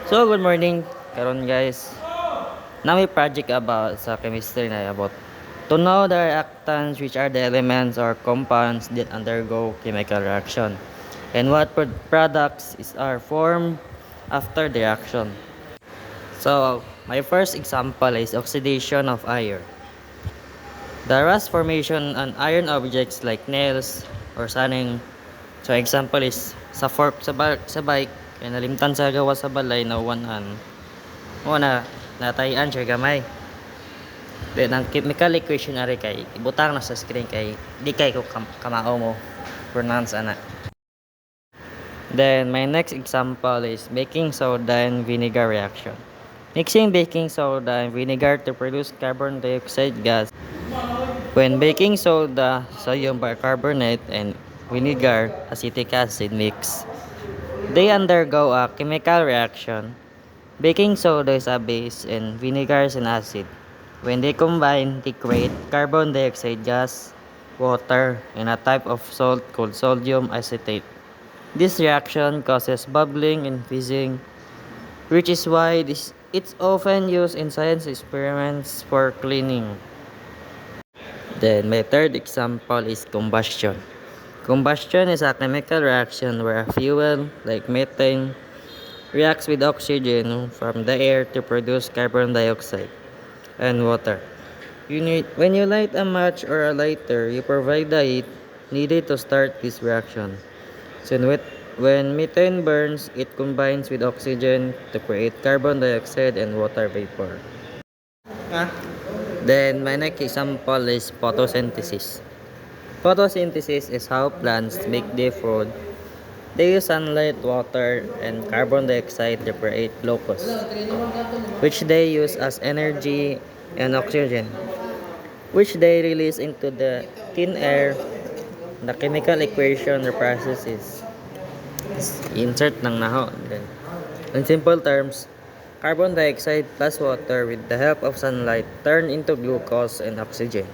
So good morning karon guys. Now may project about sa chemistry na about to know the reactants, which are the elements or compounds that undergo chemical reaction, and what products are formed after the reaction. So my first example is oxidation of iron. The rust formation on iron objects like nails or sanding. So example is sa fork sa bike kay nalimtan sa gawa sa balay na uwanan. Una natayan siya gamay. Then ang chemical equation ari kay ibutang na sa screen kay di kay ko kamao mo pronounce ana. Then my next example is baking soda and vinegar reaction. Mixing baking soda and vinegar to produce carbon dioxide gas. When baking soda, sodium bicarbonate and vinegar, acetic acid mix, they undergo a chemical reaction. Baking soda is a base and vinegar is an acid. When they combine, they create carbon dioxide gas, water, and a type of salt called sodium acetate. This reaction causes bubbling and fizzing, which is why it's often used in science experiments for cleaning. Then my third example is combustion. Combustion is a chemical reaction where a fuel, like methane, reacts with oxygen from the air to produce carbon dioxide and water. When you light a match or a lighter, you provide the heat needed to start this reaction. So when methane burns, it combines with oxygen to create carbon dioxide and water vapor. Then my next example is photosynthesis. Photosynthesis is how plants make their food. They use sunlight, water, and carbon dioxide to create glucose, which they use as energy, and oxygen, which they release into the thin air. The chemical equation or process is insert ng naho. Then, in simple terms, carbon dioxide plus water with the help of sunlight turn into glucose and oxygen.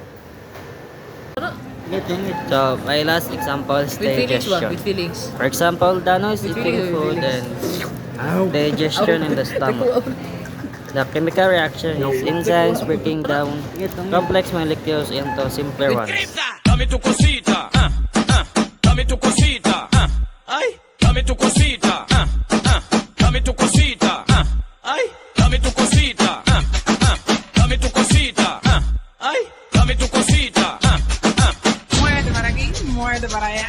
So, my last example is digestion. With feelings. For example, Dano is eating food and digestion in the stomach. The chemical reaction is enzymes breaking down complex molecules into simpler ones. Dame tu cosita, dame tu cosita, ay, dame tu cosita, dame tu cosita, ay, dame tu cosita, dame tu cosita, ay, dame tu cosita. Muerde para aquí, muerde para allá.